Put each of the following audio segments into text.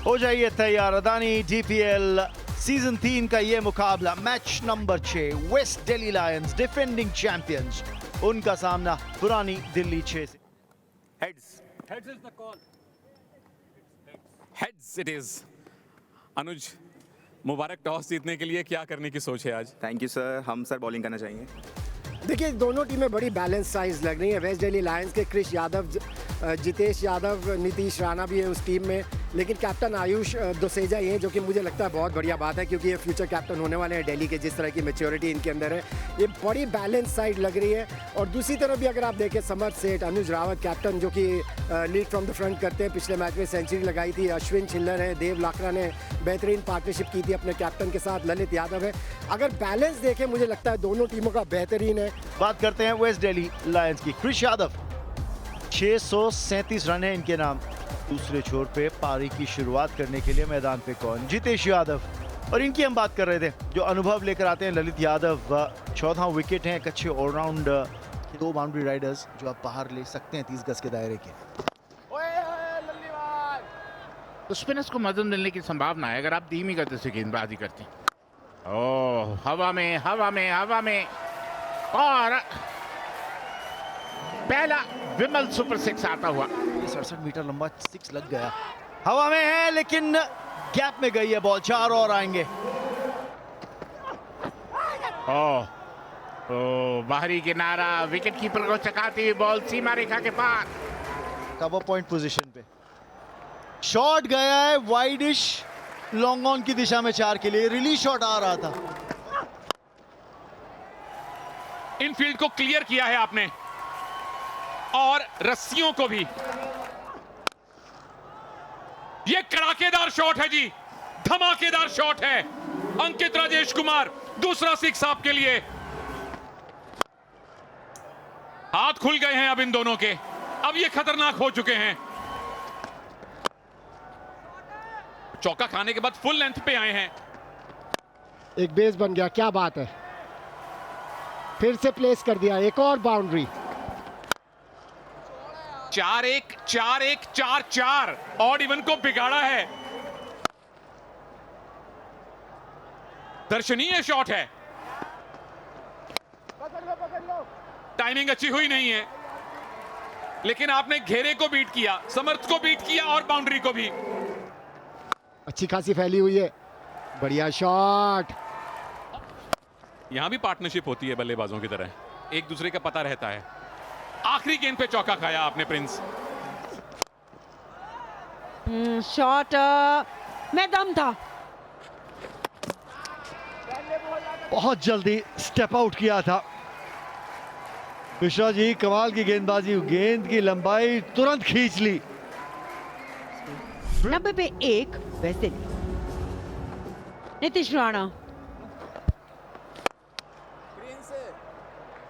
हो जाइए तैयार। अदानी DPL सीजन 3 का ये मुकाबला, match number 6, West Delhi Lions defending champions, उनका सामना पुरानी दिल्ली 6 से। Heads is the call. Heads it is. Anuj, Mubarak. Toss जीतने के लिए क्या करने की सोच है आज? Thank you sir. हम सर बॉलिंग करना चाहेंगे। देखिए, दोनों टीमें बड़ी बैलेंस साइज लग रही है। वेस्ट दिल्ली लायंस के क्रिश यादव, जितेश यादव, नीतीश राणा भी है उस टीम में, लेकिन कैप्टन आयुष दुसेजा ही हैं, जो कि मुझे लगता है बहुत बढ़िया बात है, क्योंकि ये फ्यूचर कैप्टन होने वाले हैं दिल्ली के। जिस तरह की मैच्योरिटी इनके अंदर है, ये बड़ी बैलेंस साइड लग रही है। और दूसरी तरफ भी अगर आप देखें, समर सेठ, अनुज रावत कैप्टन, जो कि लीड फ्रॉम द फ्रंट करते हैं, पिछले मैच में सेंचुरी लगाई थी। अश्विन छिल्लर है, देव लाकड़ा ने बेहतरीन पार्टनरशिप की थी अपने कैप्टन के साथ, ललित यादव है। अगर बैलेंस देखें, मुझे लगता है दोनों टीमों का बेहतरीन है। बात करते हैं वेस्ट दिल्ली लायंस की। क्रिश यादव, 637 रन है इनके नाम। दूसरे छोर पे पारी की शुरुआत करने के लिए मैदान पे कौन? जितेश यादव। और इनकी हम बात कर रहे थे, जो अनुभव लेकर आते हैं, ललित यादव। 14वां विकेट है, एक अच्छे ऑलराउंड, 2 बाउंड्री राइडर्स जो आप बाहर ले सकते हैं 30 गज के दायरे के। तो स्पिनर्स को मदद मिलने की संभावना है अगर आप धीमी गति से गेंदबाजी करते हैं। ओह, हवा में हवा में हवा में, और पहला विमल सुपर 6 आता हुआ। 67 मीटर लंबा 6 लग गया। हवा में है, लेकिन गैप में गई है बॉल। 4 और आएंगे। ओह, बाहरी किनारा, विकेट कीपर को चकाती हुई बॉल सीमा रेखा के पार। कवर पॉइंट पोजीशन पे शॉट गया है, वाइडिश लॉन्ग ऑन की दिशा में 4 के लिए। रिलीज शॉट आ रहा था। इनफील्ड को क्लियर किया है आपने, और रस्सियों को भी। ये कड़ाकेदार शॉट है जी, धमाकेदार शॉट है। अंकित राजेश कुमार, दूसरा 6 आपके लिए। हाथ खुल गए हैं अब इन दोनों के, अब ये खतरनाक हो चुके हैं। चौका खाने के बाद फुल लेंथ पे आए हैं। एक बेस बन गया, क्या बात है। फिर से प्लेस कर दिया, एक और बाउंड्री। 4-1, 4-1, 4-4, ऑड इवन को बिगाड़ा है। दर्शनीय शॉट है। टाइमिंग अच्छी हुई नहीं है, लेकिन आपने घेरे को बीट किया, समर्थ को बीट किया, और बाउंड्री को भी। अच्छी खासी फैली हुई है, बढ़िया शॉट। यहां भी पार्टनरशिप होती है बल्लेबाजों की तरह, एक दूसरे का पता रहता है। आखिरी गेंद पे चौका खाया आपने प्रिंस। शॉट में दम था। बहुत जल्दी स्टेप आउट किया था मिश्रा जी। कमाल की गेंदबाजी, गेंद की लंबाई तुरंत खींच ली। 90 पे 1 वैसे नीतीश राणा।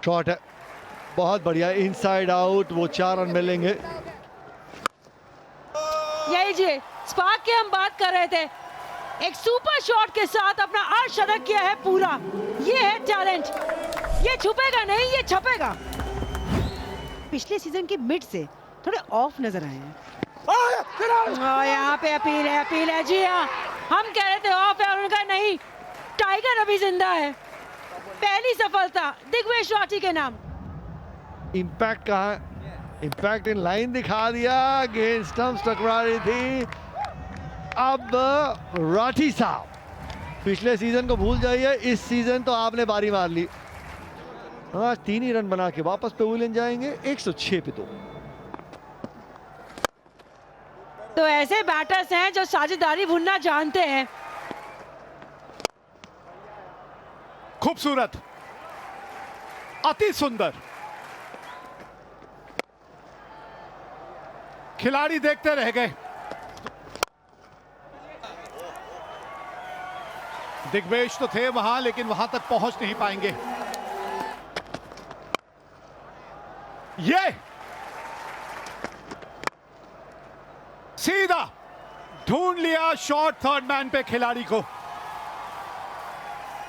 शॉट है, बहुत बढ़िया, इनसाइड आउट। वो 4 रन मिलेंगे। यही जी स्पार्क की हम बात कर रहे थे। एक सुपर शॉट के साथ अपना अर्धशतक किया है पूरा। ये है टैलेंट, ये छुपेगा नहीं, ये छपेगा। पिछले सीजन के मिड से थोड़े ऑफ नजर आए हैं। यहाँ पे अपील है जी। हाँ, हम कह रहे थे ऑफ है, और उनका नहीं, टाइगर अभी जिंदा है। पहली सफलता दिग्वेश राठी के नाम। इम्पैक्ट कहाँ है? इम्पैक्ट इन लाइन दिखा दिया, गेंद स्टंप्स टकरा रही थी। अब राठी साहब, पिछले सीजन को भूल जाइए, इस सीजन तो आपने बारी मार ली। आज 3 ही रन बना के वापस पेविलियन जाएंगे, 106 पे 2। तो ऐसे बैटर्स हैं जो साझेदारी भुनना जानते हैं। खूबसूरत, अति सुंदर। खिलाड़ी देखते रह गए। दिग्वेश तो थे वहां, लेकिन वहां तक पहुंच नहीं पाएंगे। ये सीधा ढूंढ लिया शॉट थर्ड मैन पे खिलाड़ी को।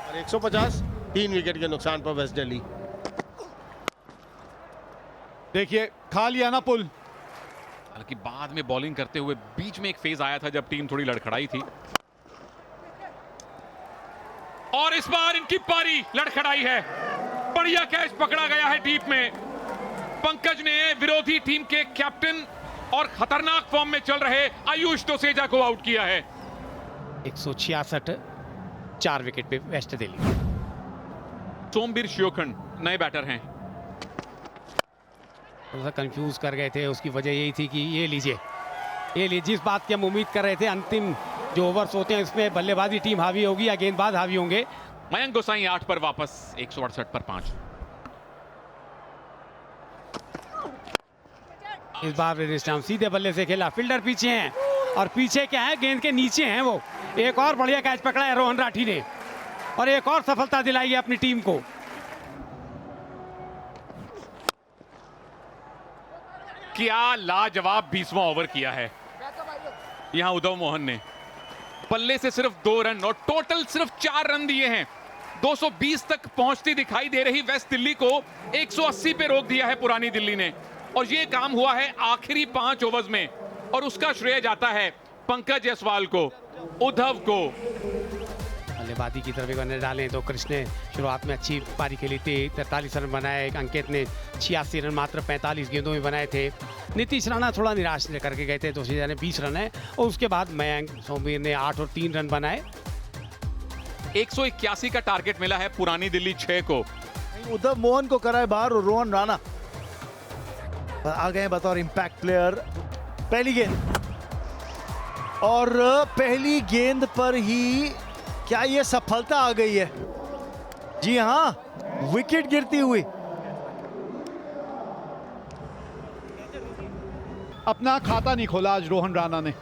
और 150, 3 विकेट के नुकसान पर वेस्ट दिल्ली। देखिए, खा लिया ना पुल। हालांकि बाद में बॉलिंग करते हुए बीच में एक फेज आया था जब टीम थोड़ी लड़खड़ाई थी, और इस बार इनकी पारी लड़खड़ाई है। बढ़िया कैच पकड़ा गया है डीप में। पंकज ने विरोधी टीम के कैप्टन और खतरनाक फॉर्म में चल रहे आयुष दोसेजा को आउट किया है। 166 4 विकेट पे वेस्ट दिल्ली। सोमबीर शिवखंड नए बैटर हैं। थोड़ा सा कंफ्यूज कर गए थे, उसकी वजह यही थी कि ये लीजिए जिस बात की हम उम्मीद कर रहे थे, अंतिम जो ओवर्स होते हैं इसमें बल्लेबाजी टीम हावी होगी या गेंदबाज हावी होंगे। मयंक गोसाई 8 पर वापस, 168 पर 5। इस बार रिस्टाम सीधे बल्ले से खेला, फील्डर पीछे हैं और पीछे क्या है, गेंद के नीचे हैं वो। एक और बढ़िया कैच पकड़ा है रोहन राठी ने और एक और सफलता दिलाई है अपनी टीम को। क्या लाजवाब 20वां ओवर किया है यहां उद्धव मोहन ने। बल्ले से सिर्फ 2 रन और टोटल सिर्फ 4 रन दिए हैं। 220 तक पहुंचती दिखाई दे रही वेस्ट दिल्ली को 180 पे रोक दिया है पुरानी दिल्ली ने, और ये काम हुआ है आखिरी 5 ओवर्स में, और उसका श्रेय जाता है पंकज जायसवाल को, उद्धव को। बल्लेबाजी की तरफ एक रन डाले तो कृष्ण ने शुरुआत में अच्छी पारी खेली थी, 43 रन बनाए। अंकित ने 86 रन मात्र 45 गेंदों में बनाए थे। नीतीश राणा थोड़ा निराश करके गए थे, तो ने 20 रन है, और उसके बाद मयंक सोमवीर ने 8 और 3 रन बनाए। 181 का टारगेट मिला है पुरानी दिल्ली 6 को। उद्धव मोहन को कराए बाहर और रोहन राणा आ गए बतौर इंपैक्ट प्लेयर। पहली गेंद, और पहली गेंद पर ही क्या ये सफलता आ गई है? जी हां, विकेट गिरती हुई। अपना खाता नहीं खोला आज रोहन राणा ने।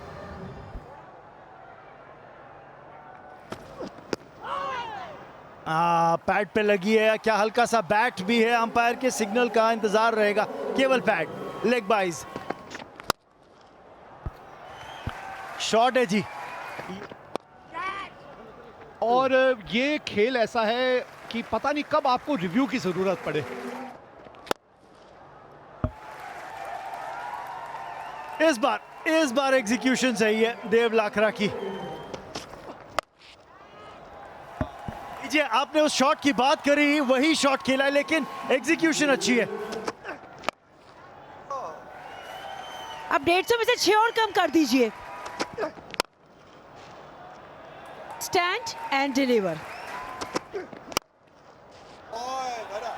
पैड पे लगी है, क्या हल्का सा बैट भी है? अंपायर के सिग्नल का इंतजार रहेगा, केवल पैड। लेग बाइज शॉट है जी। और ये खेल ऐसा है कि पता नहीं कब आपको रिव्यू की जरूरत पड़े। इस बार एग्जीक्यूशन सही है देव लाखरा की। जी, आपने उस शॉट की बात करी, वही शॉट खेला है, लेकिन एग्जीक्यूशन अच्छी है। अब 150 में से 6 और कम कर दीजिए। Stand and deliver.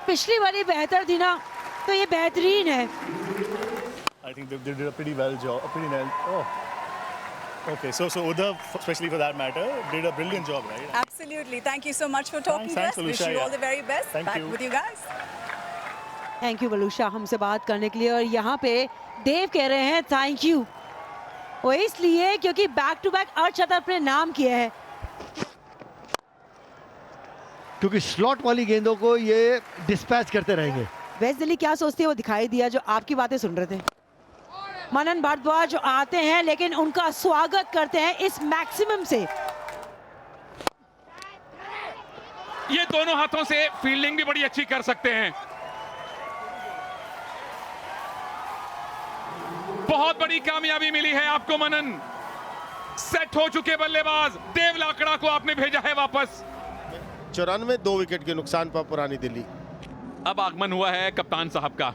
पिछली वाली बेहतर थी ना, तो ये बेहतरीन है। I think they did a pretty well job. Okay, so Uddhav, especially for that matter, did a brilliant job, right? Absolutely. Thank you so much for talking to us. Thanks, Wish you all the very best. Thank Back you. with you guys. Thank you वलूषा हमसे बात करने के लिए। और यहाँ पे देव कह रहे हैं थैंक यू, वो इसलिए क्योंकि बैक टू बैक अर्धशतक अपने नाम किया है। क्योंकि स्लॉट वाली गेंदों को ये डिस्पैच करते रहेंगे। वेस्ट दिल्ली क्या सोचती है वो दिखाई दिया, जो आपकी बातें सुन रहे थे। मनन भारद्वाज आते हैं, लेकिन उनका स्वागत करते हैं इस मैक्सिमम से। ये दोनों हाथों से फील्डिंग भी बड़ी अच्छी कर सकते हैं। बहुत बड़ी कामयाबी मिली है आपको मनन। सेट हो चुके बल्लेबाज देव लाकड़ा को आपने भेजा है वापस। 94 2 विकेट के नुकसान पर पुरानी दिल्ली। अब आगमन हुआ है कप्तान साहब का।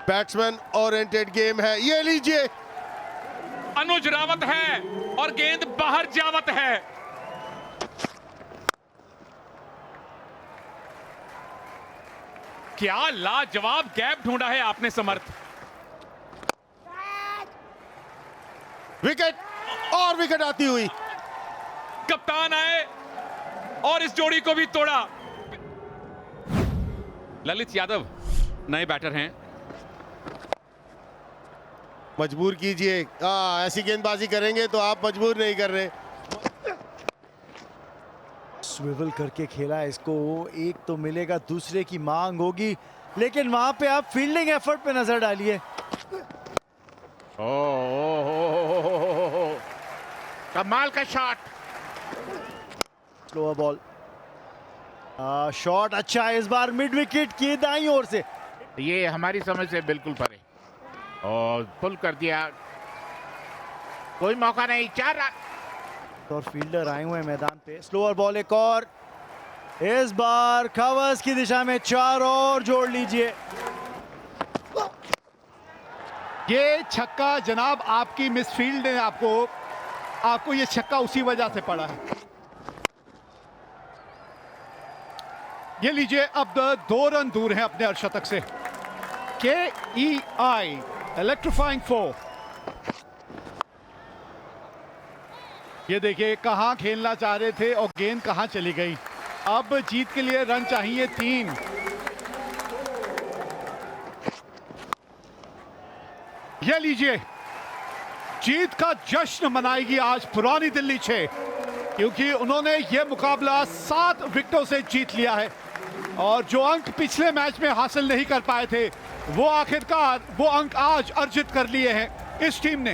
बैट्समैन ओरिएंटेड गेम है, ये लीजिए। अनुज रावत है और गेंद बाहर जावत है। क्या लाजवाब गैप ढूंढा है आपने समर्थ। विकेट, और विकेट आती हुई। कप्तान आए और इस जोड़ी को भी तोड़ा। ललित यादव नए बैटर हैं। मजबूर कीजिए, ऐसी गेंदबाजी करेंगे तो आप मजबूर नहीं कर रहे। स्विवल करके खेला इसको, एक तो मिलेगा, दूसरे की मांग होगी, लेकिन वहां पे आप फील्डिंग एफर्ट पे नजर डालिए। कमाल का शॉट। स्लोअर बॉल, शॉट अच्छा है इस बार मिड विकेट की दाईं ओर से। ये हमारी समझ से बिल्कुल परे। और पुल कर दिया, कोई मौका नहीं, 4 रन। और फील्डर आए हुए हैं मैदान पे। स्लोअर बॉल एक और, इस बार कवर्स की दिशा में 4 और जोड़ लीजिए। ये छक्का जनाब आपकी मिसफील्ड ने आपको ये छक्का उसी वजह से पड़ा है। ये लीजिए, अब 2 रन दूर हैं अपने अर्धशतक से। KEI electrifying 4। ये देखिए कहां खेलना चाह रहे थे और गेंद कहां चली गई। अब जीत के लिए रन चाहिए 3। ये लीजिए, जीत का जश्न मनाएगी आज पुरानी दिल्ली 6, क्योंकि उन्होंने ये मुकाबला 7 विकेटों से जीत लिया है। और जो अंक पिछले मैच में हासिल नहीं कर पाए थे, वो आखिरकार वो अंक आज अर्जित कर लिए हैं इस टीम ने।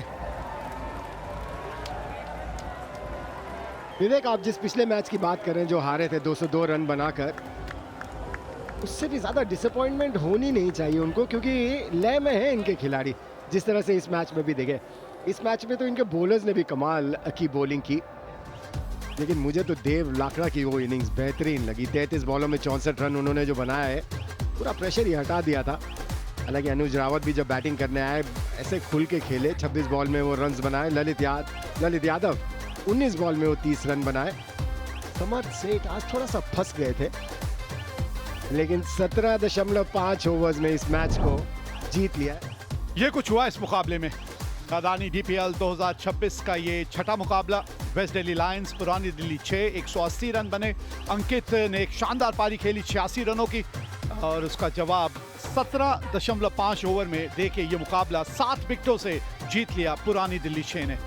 विवेक, आप जिस पिछले मैच की बात कर रहे हैं जो हारे थे 202 रन बनाकर, उससे भी ज्यादा डिसअपॉइंटमेंट होनी नहीं चाहिए उनको, क्योंकि लय में है इनके खिलाड़ी। जिस तरह से इस मैच में भी देखे, इस मैच में तो इनके बॉलर्स ने भी कमाल की बॉलिंग की, लेकिन मुझे तो देव लाकड़ा की वो इनिंग्स बेहतरीन लगी। 33 बॉलों में 64 रन उन्होंने जो बनाया है, पूरा प्रेशर ही हटा दिया था। हालांकि अनुज रावत भी जब बैटिंग करने आए ऐसे खुल के खेले, 26 बॉल में वो रन्स बनाए। ललित यादव 19 बॉल में वो 30 रन बनाए। समर्थ सेठ आज थोड़ा सा फंस गए थे, लेकिन 17.5 ओवर्स में इस मैच को जीत लिया। ये कुछ हुआ इस मुकाबले में। अदानी DPL 2026 का ये छठा मुकाबला। वेस्ट दिल्ली लायंस पुरानी दिल्ली 6, 180 रन बने। अंकित ने एक शानदार पारी खेली 86 रनों की, और उसका जवाब 17.5 ओवर में देके ये मुकाबला 7 विकेटों से जीत लिया पुरानी दिल्ली 6 ने।